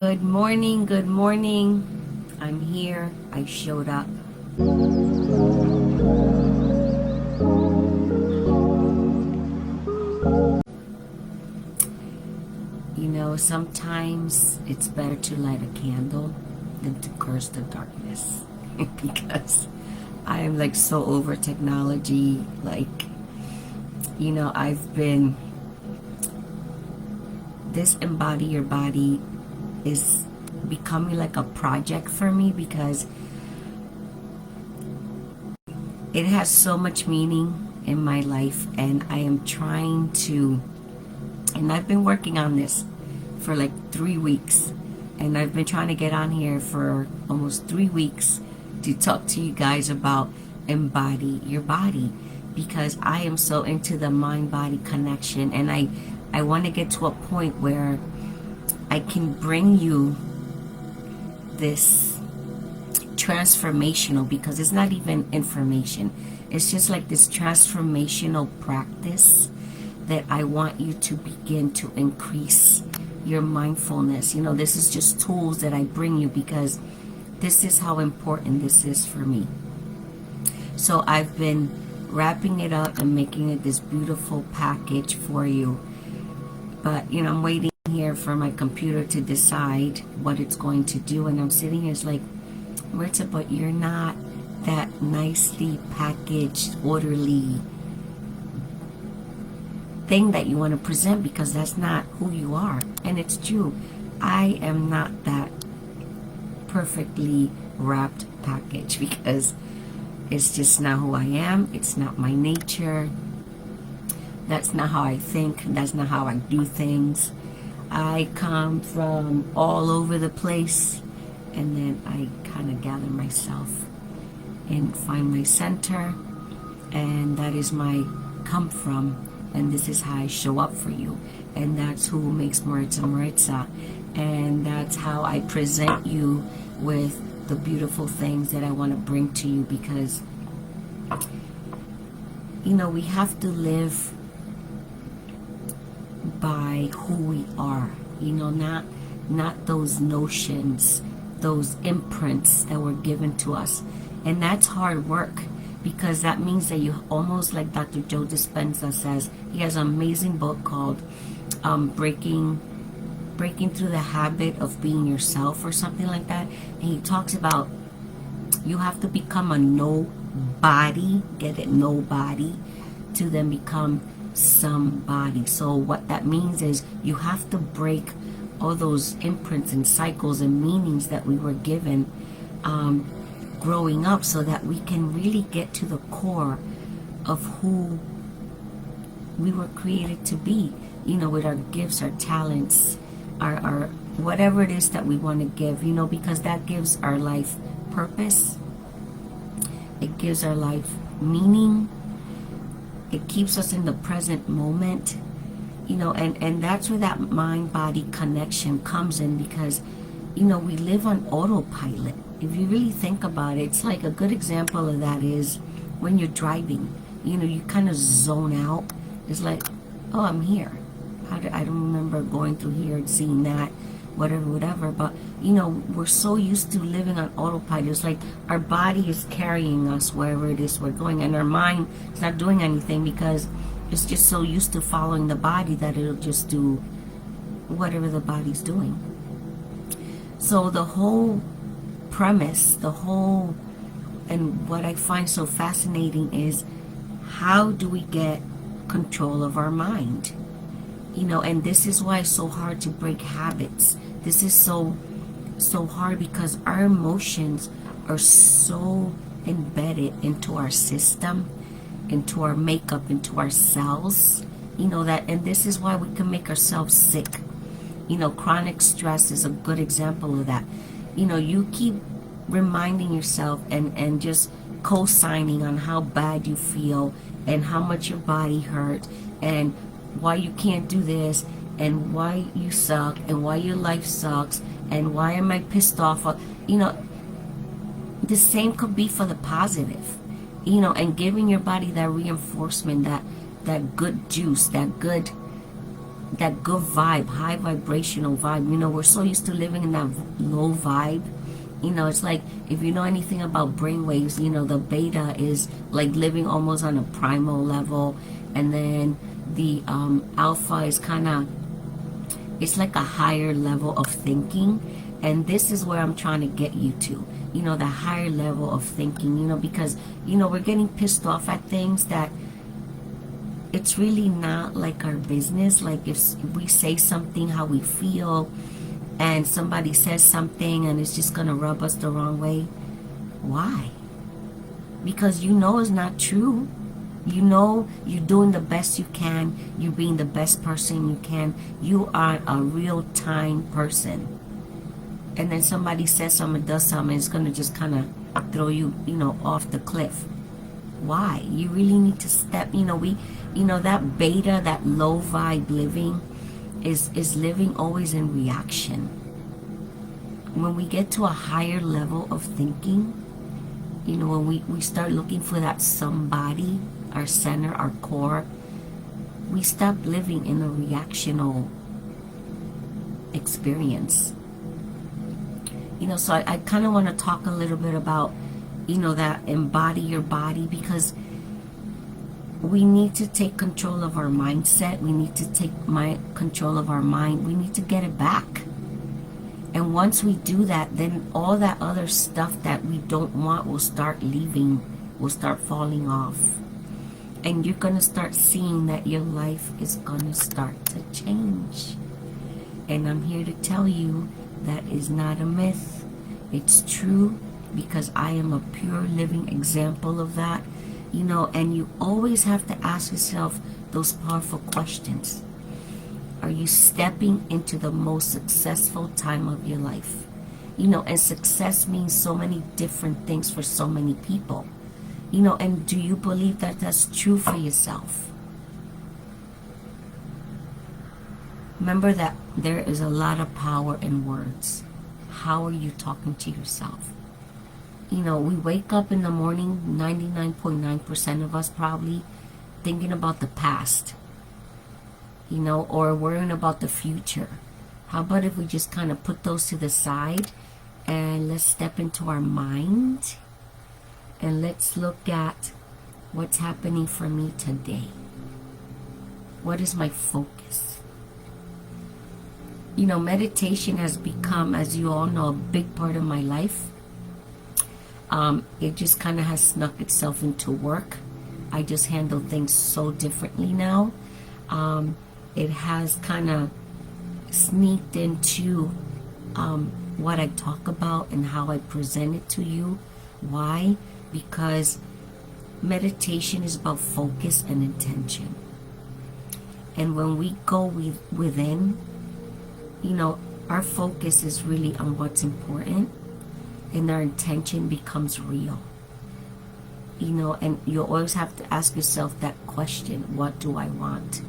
Good morning, good morning. I'm here. I showed up. Sometimes it's better to light a candle than to curse the darkness because I am like so over technology. I've been, this embody your body is becoming like a project for me because it has so much meaning in my life, and I am trying to, and I've been working on this for like 3 weeks, and I've been trying to get on here for almost 3 weeks to talk to you guys about embody your body, because I am so into the mind-body connection, and I want to get to a point where I can bring you this transformational, because it's not even information, it's just like this transformational practice that I want you to begin to increase your mindfulness. This is just tools that I bring you because this is how important this is for me. So I've been wrapping it up and making it this beautiful package for you, but I'm waiting here for my computer to decide what it's going to do, and I'm sitting here, it's like, Maritza, but you're not that nicely packaged, orderly thing that you want to present, because that's not who you are. And it's true, I am not that perfectly wrapped package, because it's just not who I am. It's not my nature. That's not how I think. That's not how I do things. I come from all over the place, and then I kind of gather myself and find my center, and that is my come from, and this is how I show up for you, and that's who makes Maritza Maritza, and that's how I present you with the beautiful things that I want to bring to you, because we have to live by who we are, not those notions, those imprints that were given to us. And that's hard work, because that means that you almost, like Dr. Joe Dispenza says, he has an amazing book called breaking through the habit of being yourself, or something like that, and he talks about you have to become a nobody, get it, nobody, to then become somebody. So what that means is you have to break all those imprints and cycles and meanings that we were given growing up, so that we can really get to the core of who we were created to be, with our gifts, our talents, our whatever it is that we want to give, because that gives our life purpose, it gives our life meaning, it keeps us in the present moment, and that's where that mind-body connection comes in, because we live on autopilot. If you really think about it, it's like a good example of that is when you're driving, you kind of zone out. It's like, oh, I'm here. I don't remember going through here and seeing that, whatever. But, we're so used to living on autopilot. It's like our body is carrying us wherever it is we're going, and our mind is not doing anything, because it's just so used to following the body that it'll just do whatever the body's doing. So the whole premise, and what I find so fascinating is, how do we get control of our mind? And this is why it's so hard to break habits. This is so hard, because our emotions are so embedded into our system, into our makeup, into our cells, and this is why we can make ourselves sick. Chronic stress is a good example of that. You keep reminding yourself and just co-signing on how bad you feel, and how much your body hurt, and why you can't do this, and why you suck, and why your life sucks, and why am I pissed off. The same could be for the positive, and giving your body that reinforcement, that good juice, that good that good vibe, high vibrational vibe. You know, we're so used to living in that low vibe. You know, it's like, if you know anything about brainwaves, you know, the beta is like living almost on a primal level, and then the alpha is kind of, it's like a higher level of thinking. And this is where I'm trying to get you to, you know, the higher level of thinking, you know, because, you know, we're getting pissed off at things that it's really not like our business. Like if we say something how we feel, and somebody says something and it's just gonna rub us the wrong way, why? Because you know it's not true. You know you're doing the best you can. You're being the best person you can. You are a real-time person. And then somebody says something, does something, it's gonna just kind of throw you, you know, off the cliff. Why? You really need to step, you know, that beta, that low vibe living is living always in reaction. When we get to a higher level of thinking, you know, when we start looking for that somebody, our center, our core, we stop living in a reactional experience. You know, so I kind of want to talk a little bit about, you know, that embody your body, because we need to take control of our mindset. We need to take control of our mind. We need to get it back. And once we do that, then all that other stuff that we don't want will start leaving, will start falling off. And you're going to start seeing that your life is going to start to change. And I'm here to tell you that is not a myth. It's true, because I am a pure living example of that. You know, and you always have to ask yourself those powerful questions. Are you stepping into the most successful time of your life? You know, and success means so many different things for so many people. You know, and do you believe that that's true for yourself? Remember that there is a lot of power in words. How are you talking to yourself? You know, we wake up in the morning, 99.9% of us probably, thinking about the past, you know, or worrying about the future. How about if we just kind of put those to the side and let's step into our mind and let's look at what's happening for me today. What is my focus? You know, meditation has become, as you all know, a big part of my life. It just kind of has snuck itself into work. I just handle things so differently now. It has kind of sneaked into what I talk about and how I present it to you. Why? Because meditation is about focus and intention. And when we go within, you know, our focus is really on what's important, and our intention becomes real. You know, and you always have to ask yourself that question: what do I want?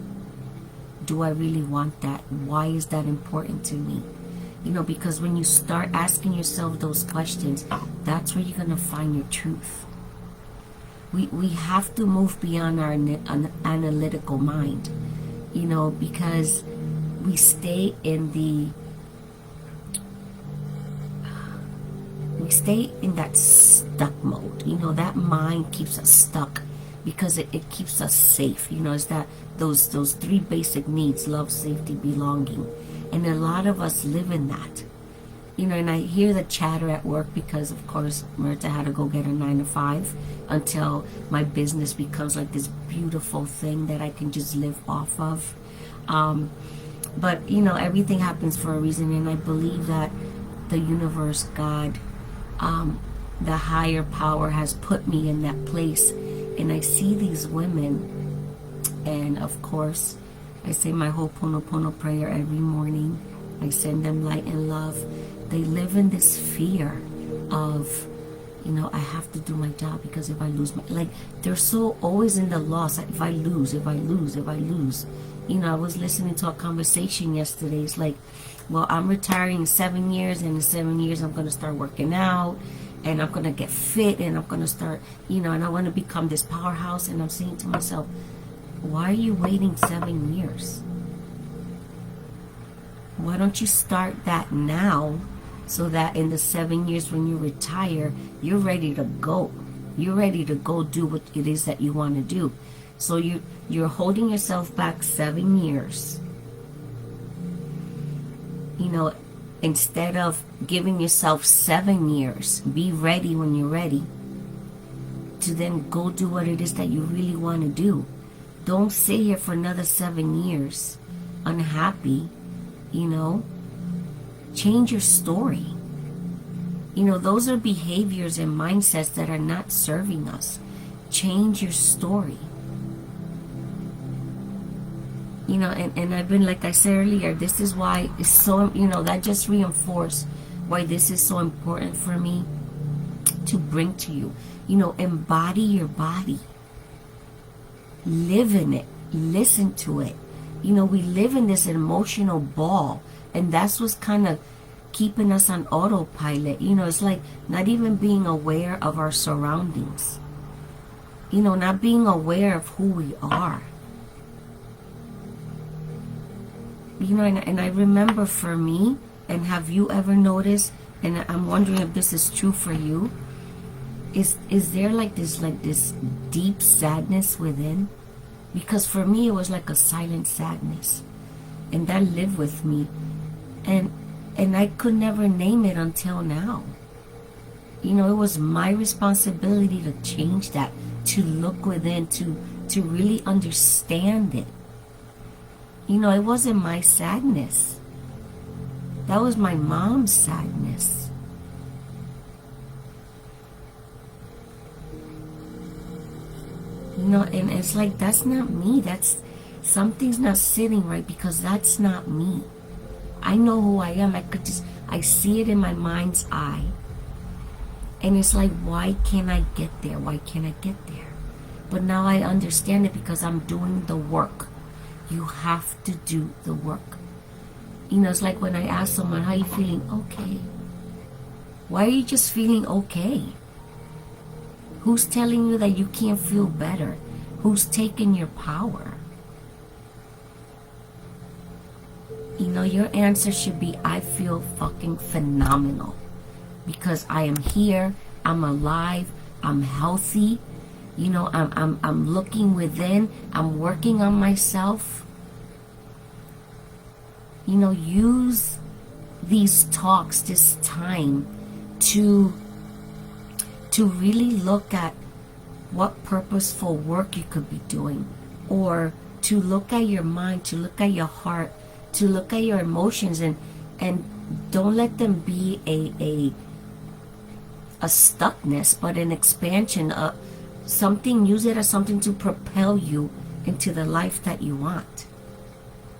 Do I really want that? Why is that important to me? You know, because when you start asking yourself those questions, that's where you're going to find your truth. We have to move beyond our analytical mind, you know, because we stay in that stuck mode. You know, that mind keeps us stuck because it keeps us safe. You know, it's that those three basic needs: love, safety, belonging. And a lot of us live in that. You know, and I hear the chatter at work because, of course, Marta had to go get her 9 to 5 until my business becomes like this beautiful thing that I can just live off of. But, you know, everything happens for a reason, and I believe that the universe, God, the higher power has put me in that place. And I see these women, and of course, I say my Ho'oponopono prayer every morning. I send them light and love. They live in this fear of, you know, I have to do my job because if I lose my, like, they're so always in the loss. If I lose. You know, I was listening to a conversation yesterday. It's like, well, I'm retiring in 7 years, and in 7 years I'm going to start working out, and I'm going to get fit, and I'm going to start, you know, and I want to become this powerhouse. And I'm saying to myself, why are you waiting 7 years? Why don't you start that now, so that in the 7 years when you retire, you're ready to go. You're ready to go do what it is that you want to do. So you're holding yourself back 7 years. You know, instead of giving yourself 7 years, be ready when you're ready to then go do what it is that you really want to do. Don't sit here for another 7 years unhappy, you know. Change your story. You know, those are behaviors and mindsets that are not serving us. Change your story. You know, and I've been, like I said earlier, this is why it's so, you know, that just reinforced why this is so important for me to bring to you. You know, embody your body. Live in it. Listen to it. You know, we live in this emotional ball, and that's what's kind of keeping us on autopilot. You know, it's like not even being aware of our surroundings. You know, not being aware of who we are. You know, and I remember for me, and have you ever noticed, and I'm wondering if this is true for you, is there like this deep sadness within? Because for me it was like a silent sadness, and that lived with me, and I could never name it until now. You know, it was my responsibility to change that, to look within, to really understand it. You know, it wasn't my sadness. That was my mom's sadness. You know, and it's like, that's not me. That's, something's not sitting right, because that's not me. I know who I am. I see it in my mind's eye. And it's like, why can't I get there? Why can't I get there? But now I understand it, because I'm doing the work. You have to do the work. You know, it's like when I ask someone, how are you feeling? Okay. Why are you just feeling okay? Who's telling you that you can't feel better? Who's taking your power? You know, your answer should be, I feel fucking phenomenal. Because I am here, I'm alive, I'm healthy. You know, I'm looking within, I'm working on myself. You know, use these talks, this time, to really look at what purposeful work you could be doing, or to look at your mind, to look at your heart, to look at your emotions, and don't let them be a stuckness, but an expansion of something. Use it as something to propel you into the life that you want.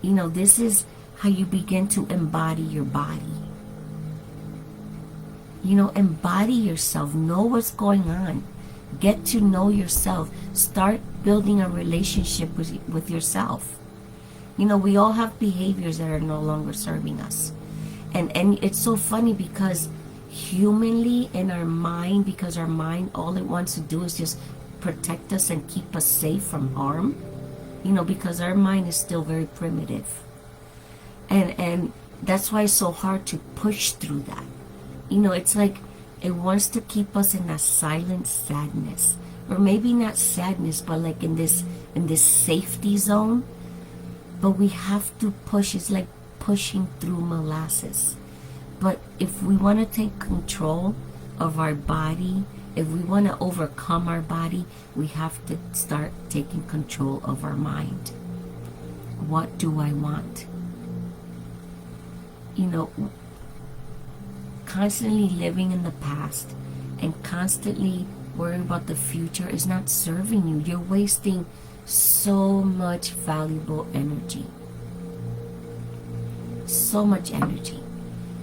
You know, this is how you begin to embody your body. You know, embody yourself. Know what's going on. Get to know yourself. Start building a relationship with yourself. You know, we all have behaviors that are no longer serving us. And it's so funny, because humanly, in our mind, because our mind, all it wants to do is just protect us and keep us safe from harm. You know, because our mind is still very primitive. And that's why it's so hard to push through that. You know, it's like it wants to keep us in that silent sadness, or maybe not sadness, but like in this safety zone. But we have to push. It's like pushing through molasses. But if we want to take control of our body, if we want to overcome our body, we have to start taking control of our mind. What do I want? You know, constantly living in the past and constantly worrying about the future is not serving you. You're wasting so much valuable energy. So much energy.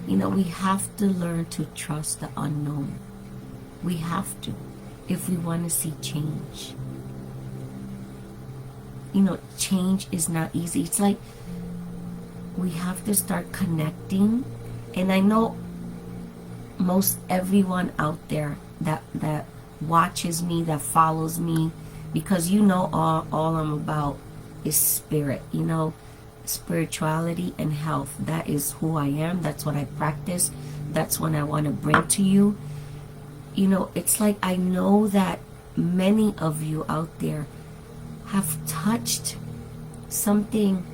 You know, we have to learn to trust the unknown. We have to, if we want to see change. You know, change is not easy. It's like we have to start connecting. And I know most everyone out there that watches me, that follows me, because you know all I'm about is spirit. You know, spirituality and health. That is who I am. That's what I practice. That's what I want to bring to you. You know, it's like I know that many of you out there have touched something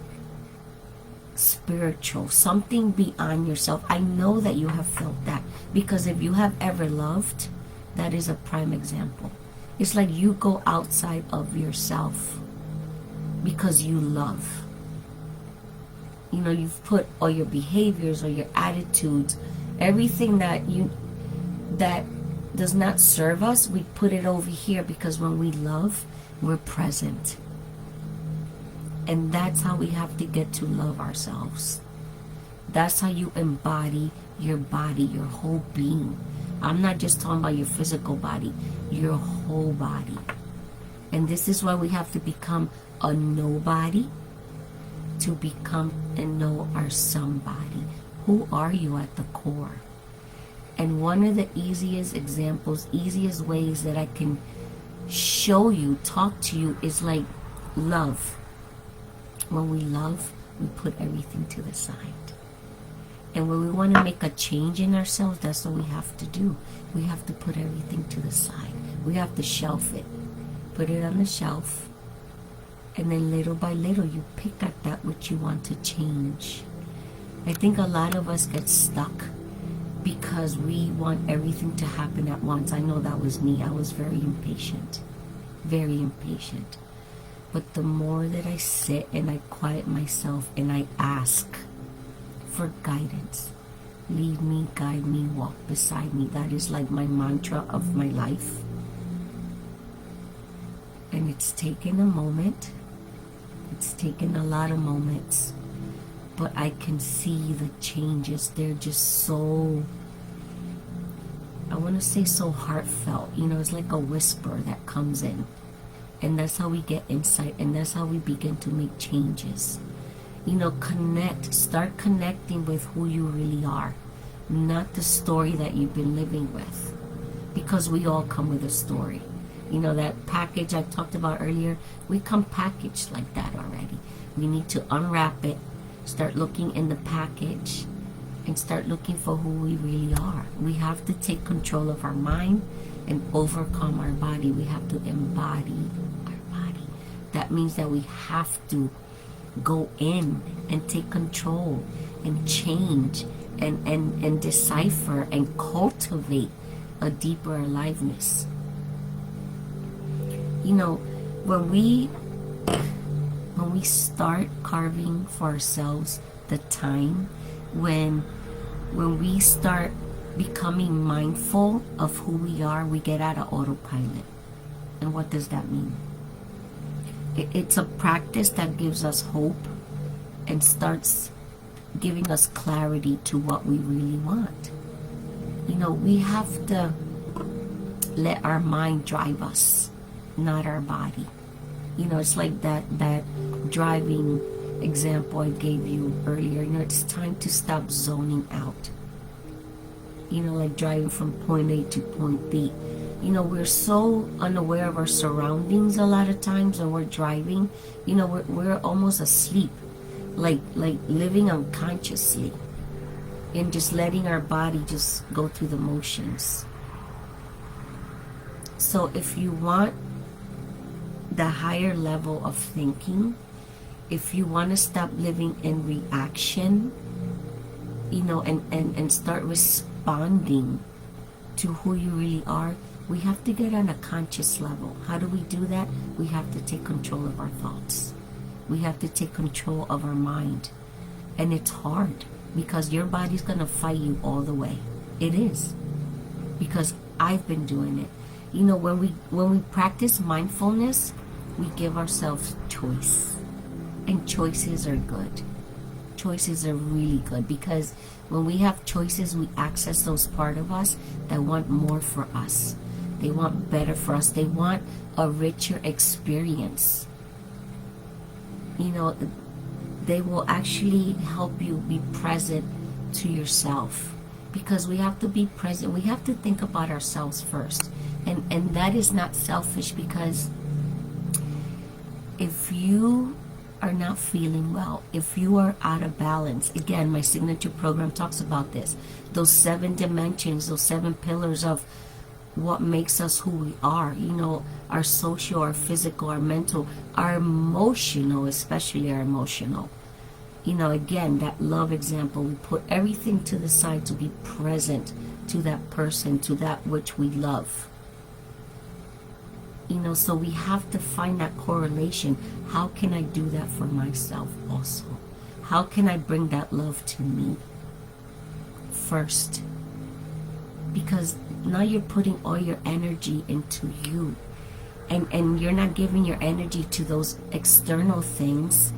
spiritual, something beyond yourself. I know that you have felt that, because if you have ever loved, that is a prime example. It's like you go outside of yourself because you love. You know, you've put all your behaviors or your attitudes, everything that does not serve us, we put it over here, because when we love, we're present. And that's how we have to get to love ourselves. That's how you embody your body, your whole being. I'm not just talking about your physical body, your whole body. And this is why we have to become a nobody to become and know our somebody. Who are you at the core? And one of the easiest examples, easiest ways that I can show you, talk to you, is like love. When we love, we put everything to the side. And when we want to make a change in ourselves, that's what we have to do. We have to put everything to the side. We have to shelf it. Put it on the shelf. And then little by little, you pick at that which you want to change. I think a lot of us get stuck because we want everything to happen at once. I know that was me. I was very impatient. Very impatient. But the more that I sit and I quiet myself and I ask for guidance, lead me, guide me, walk beside me. That is like my mantra of my life. And it's taken a moment. It's taken a lot of moments. But I can see the changes. They're just so, I want to say so heartfelt. You know, it's like a whisper that comes in. And that's how we get insight, and that's how we begin to make changes. You know, start connecting with who you really are, not the story that you've been living with. Because we all come with a story. You know, that package I talked about earlier, we come packaged like that already. We need to unwrap it, start looking in the package, and start looking for who we really are. We have to take control of our mind and overcome our body. We have to embody our body. That means that we have to go in and take control and change and decipher and cultivate a deeper aliveness. You know, when we start carving for ourselves the time, when we start becoming mindful of who we are, we get out of autopilot. And what does that mean? It's a practice that gives us hope and starts giving us clarity to what we really want. You know, we have to let our mind drive us, not our body. You know, it's like that driving example I gave you earlier. You know, it's time to stop zoning out. You know, like driving from point A to point B. You know, we're so unaware of our surroundings a lot of times when we're driving. You know, we're almost asleep, like living unconsciously, and just letting our body just go through the motions. So if you want the higher level of thinking, if you want to stop living in reaction, you know, and start responding to who you really are, we have to get on a conscious level. How do we do that? We have to take control of our thoughts. We have to take control of our mind. And it's hard, because your body's going to fight you all the way. It is. Because I've been doing it. You know, when we practice mindfulness, we give ourselves choice. And choices are good. Choices are really good, because when we have choices, we access those part of us that want more for us. They want better for us. They want a richer experience. You know, they will actually help you be present to yourself, because we have to be present. We have to think about ourselves first. And that is not selfish, because if you are not feeling well, if you are out of balance, again, my signature program talks about this, those 7 dimensions, those 7 pillars of what makes us who we are, our social, our physical, our mental, our emotional, especially our emotional. Again, that love example, we put everything to the side to be present to that person, to that which we love. So we have to find that correlation. How can I do that for myself also? How can I bring that love to me first? Because now you're putting all your energy into you. And you're not giving your energy to those external things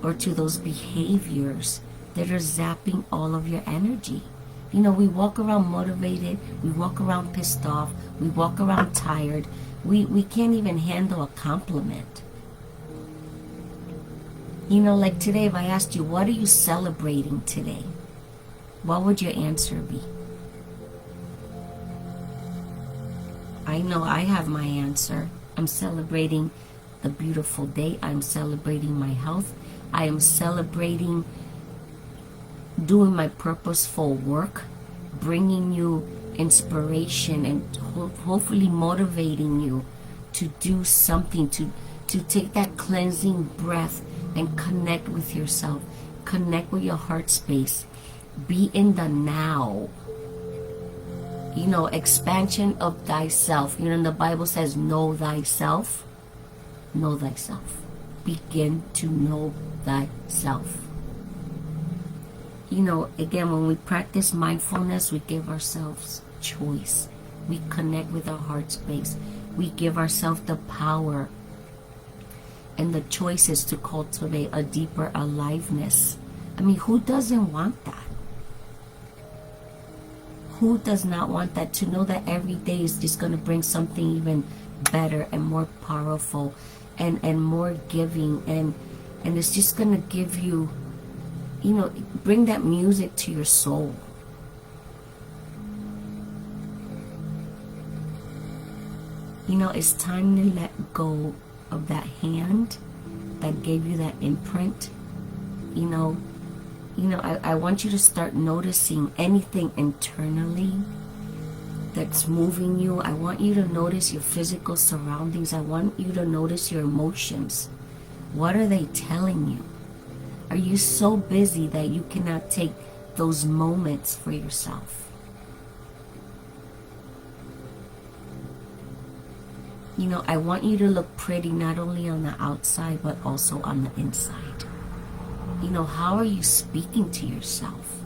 or to those behaviors that are zapping all of your energy. We walk around motivated, we walk around pissed off, we walk around tired. We can't even handle a compliment. Like today, if I asked you, what are you celebrating today? What would your answer be? I know I have my answer. I'm celebrating the beautiful day. I'm celebrating my health. I am celebrating doing my purposeful work, bringing you inspiration and hopefully motivating you to do something, to take that cleansing breath and connect with yourself, connect with your heart space, be in the now. Expansion of thyself. The Bible says, know thyself. Know thyself. Begin to know thyself. Again, when we practice mindfulness, we give ourselves choice. We connect with our heart space. We give ourselves the power and the choices to cultivate a deeper aliveness. Who doesn't want that? Who does not want that? To know that every day is just going to bring something even better and more powerful and more giving, and it's just going to give you, bring that music to your soul. It's time to let go of that hand that gave you that imprint. I want you to start noticing anything internally that's moving you. I want you to notice your physical surroundings. I want you to notice your emotions. What are they telling you? Are you so busy that you cannot take those moments for yourself? I want you to look pretty not only on the outside but also on the inside. How are you speaking to yourself?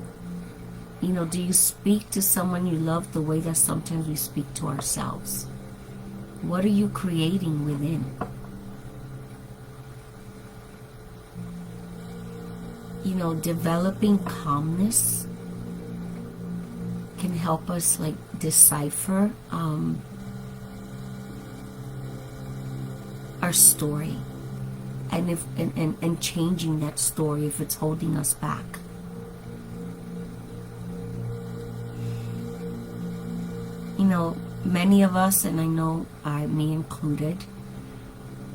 Do you speak to someone you love the way that sometimes we speak to ourselves? What are you creating within? Developing calmness can help us decipher our story, and changing that story if it's holding us back. Many of us, and I know me included,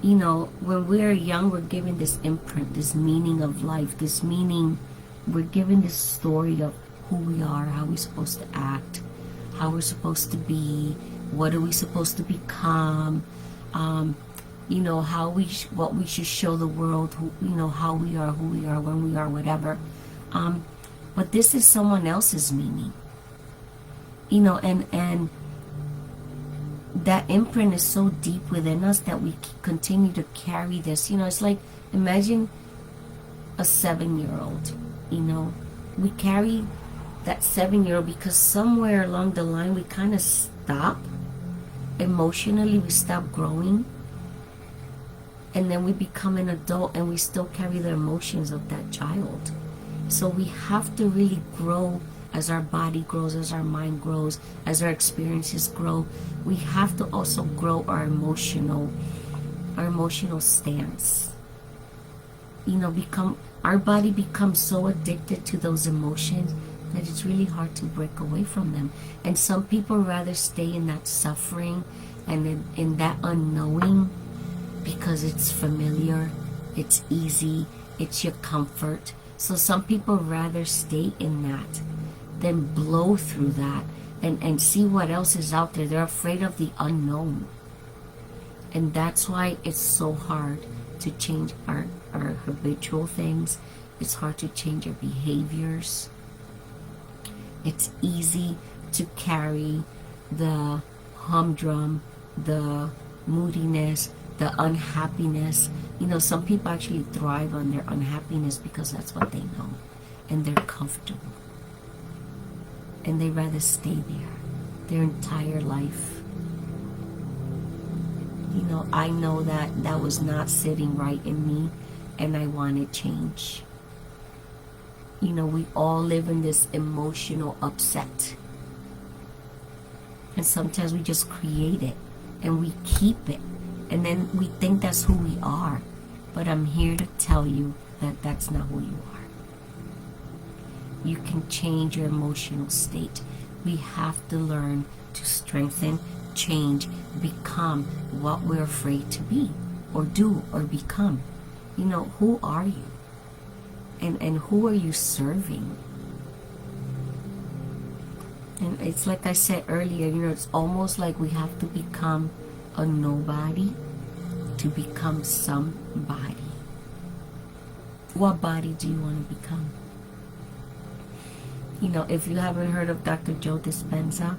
when we're young, we're given this imprint, this meaning of life, we're given this story of who we are, how we're supposed to act, how we're supposed to be, what are we supposed to become, what we should show the world, how we are, who we are, when we are, whatever. But this is someone else's meaning. And that imprint is so deep within us that we continue to carry this. It's like, imagine a 7-year-old, we carry that 7-year-old because somewhere along the line we kind of stop emotionally, we stop growing, and then we become an adult and we still carry the emotions of that child. So we have to really grow as our body grows, as our mind grows, as our experiences grow. We have to also grow our emotional stance. Our body becomes so addicted to those emotions that it's really hard to break away from them. And some people rather stay in that suffering and in that unknowing because it's familiar, it's easy, it's your comfort. So some people rather stay in that than blow through that and see what else is out there. They're afraid of the unknown. And that's why it's so hard to change our habitual things. It's hard to change our behaviors. It's easy to carry the humdrum, the moodiness, the unhappiness. You know, some people actually thrive on their unhappiness because that's what they know. And they're comfortable. And they rather stay there their entire life. You know, I know that that was not sitting right in me, and I wanted change. You know, we all live in this emotional upset. And sometimes we just create it, and we keep it. And then we think that's who we are. But I'm here to tell you that that's not who you are. You can change your emotional state. We have to learn to strengthen, change, become what we're afraid to be or do or become. You know, who are you? And who are you serving? And it's like I said earlier, you know, it's almost like we have to become a nobody to become somebody. What body do you want to become? You know, if you haven't heard of Dr. Joe Dispenza,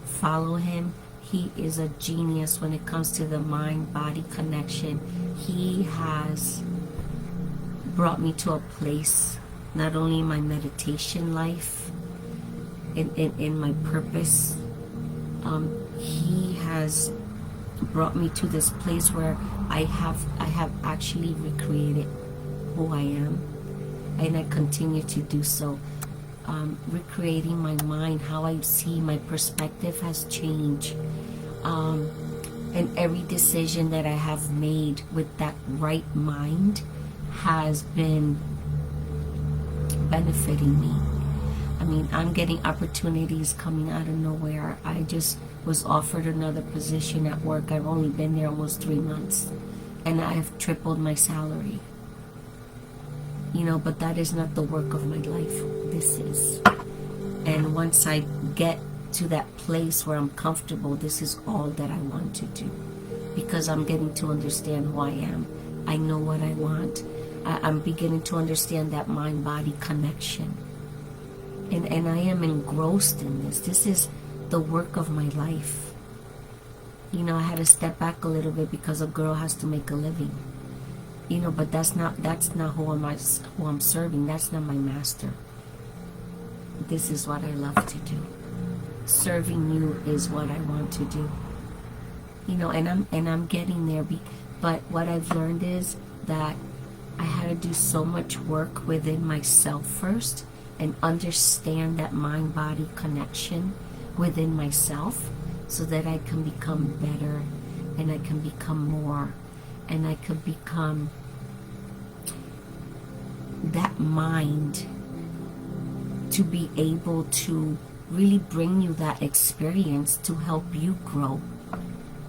follow him. He is a genius when it comes to the mind-body connection. He has brought me to a place, not only in my meditation life, in my purpose. He has brought me to this place where I have actually recreated who I am, and I continue to do so. Recreating my mind, how I see, my perspective has changed. And every decision that I have made with that right mind has been benefiting me. I mean, I'm getting opportunities coming out of nowhere. I just was offered another position at work. I've only been there almost 3 months, and I have tripled my salary. You know, but that is not the work of my life. This is. And once I get to that place where I'm comfortable, this is all that I want to do. Because I'm getting to understand who I am. I know what I want. I'm beginning to understand that mind-body connection. And I am engrossed in this. This is the work of my life. You know, I had to step back a little bit because a girl has to make a living. You know, but that's not who I'm serving. That's not my master. This is what I love to do. Serving you is what I want to do. You know, and I'm getting there. But what I've learned is that I had to do so much work within myself first and understand that mind-body connection within myself so that I can become better and I can become more and I could become that mind to be able to really bring you that experience to help you grow,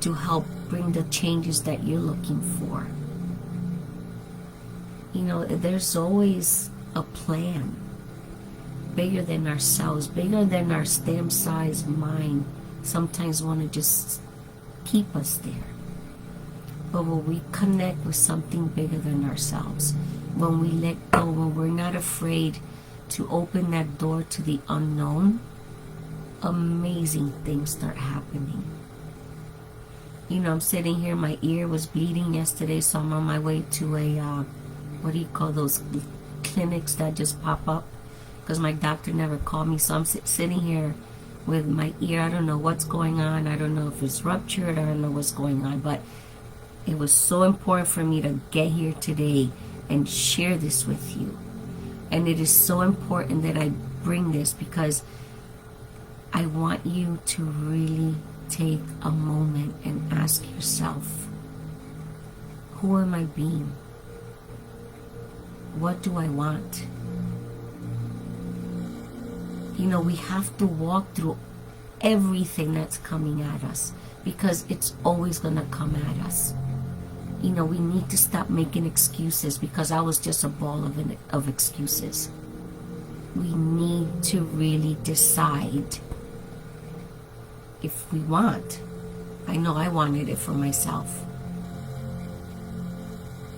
to help bring the changes that you're looking for. You know, there's always a plan bigger than ourselves, bigger than our stem-sized mind. Sometimes want to just keep us there. But when we connect with something bigger than ourselves, when we let go, when we're not afraid to open that door to the unknown, amazing things start happening. You know, I'm sitting here, my ear was bleeding yesterday, so I'm on my way to a, what do you call those clinics that just pop up? Because my doctor never called me, so I'm sitting here with my ear. I don't know what's going on. I don't know if it's ruptured. I don't know what's going on, but it was so important for me to get here today and share this with you. And it is so important that I bring this because I want you to really take a moment and ask yourself, who am I being? What do I want? You know, we have to walk through everything that's coming at us because it's always going to come at us. You know, we need to stop making excuses, because I was just a ball of excuses. We need to really decide if we want. I know I wanted it for myself.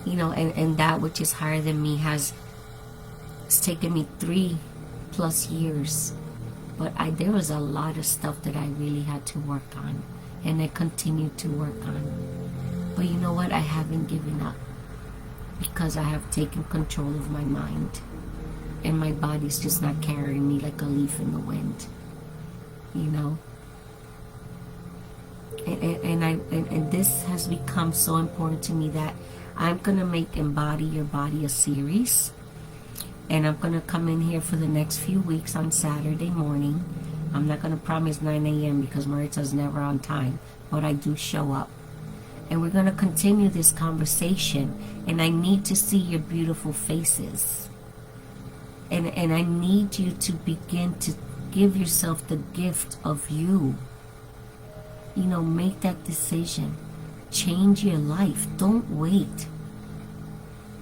You know, and that which is higher than me it's taken me 3+ years. But there was a lot of stuff that I really had to work on, and I continue to work on. But you know what? I haven't given up, because I have taken control of my mind, and my body's just not carrying me like a leaf in the wind. You know? And this has become so important to me that I'm going to make Embody Your Body a series. And I'm going to come in here for the next few weeks on Saturday morning. I'm not going to promise 9 a.m. because Maritza's never on time. But I do show up. And we're going to continue this conversation. And I need to see your beautiful faces. And I need you to begin to give yourself the gift of you. You know, make that decision. Change your life. Don't wait.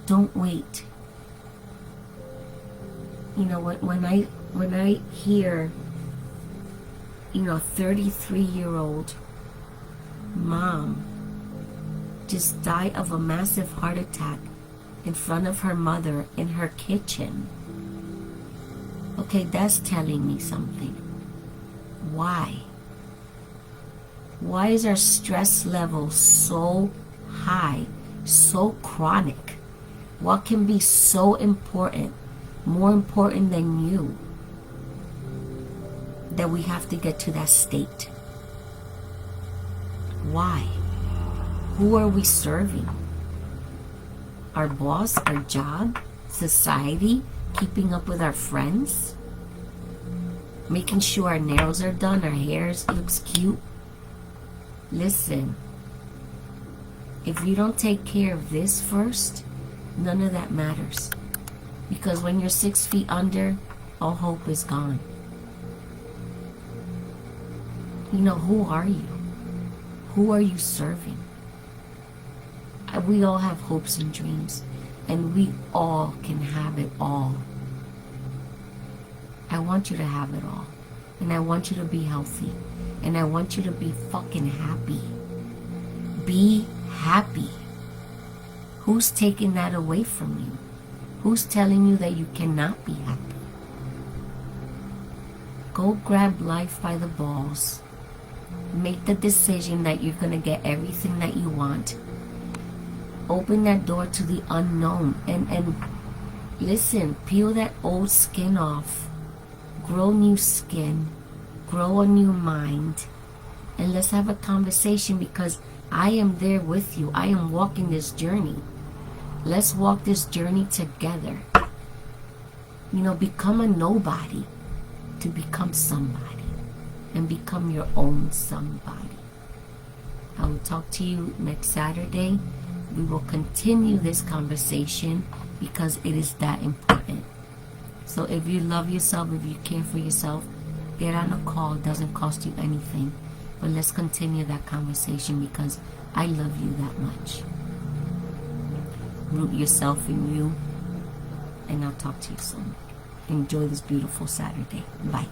Don't wait. You know, when I hear, you know, 33-year-old mom just die of a massive heart attack in front of her mother in her kitchen. Okay, that's telling me something. Why? Why is our stress level so high, so chronic? What can be so important, more important than you, that we have to get to that state? Why? Who are we serving? Our boss, our job, society, keeping up with our friends, making sure our nails are done, our hair looks cute. Listen, if you don't take care of this first, none of that matters. Because when you're 6 feet under, all hope is gone. You know, who are you? Who are you serving? We all have hopes and dreams, and we all can have it all. I want you to have it all, and I want you to be healthy, and I want you to be fucking happy. Be happy. Who's taking that away from you? Who's telling you that you cannot be happy? Go grab life by the balls. Make the decision that you're going to get everything that you want. Open that door to the unknown. And listen, peel that old skin off. Grow new skin. Grow a new mind. And let's have a conversation, because I am there with you. I am walking this journey. Let's walk this journey together. You know, become a nobody to become somebody. And become your own somebody. I will talk to you next Saturday. We will continue this conversation, because it is that important. So if you love yourself, if you care for yourself, get on a call. It doesn't cost you anything. But let's continue that conversation, because I love you that much. Root yourself in you. And I'll talk to you soon. Enjoy this beautiful Saturday. Bye.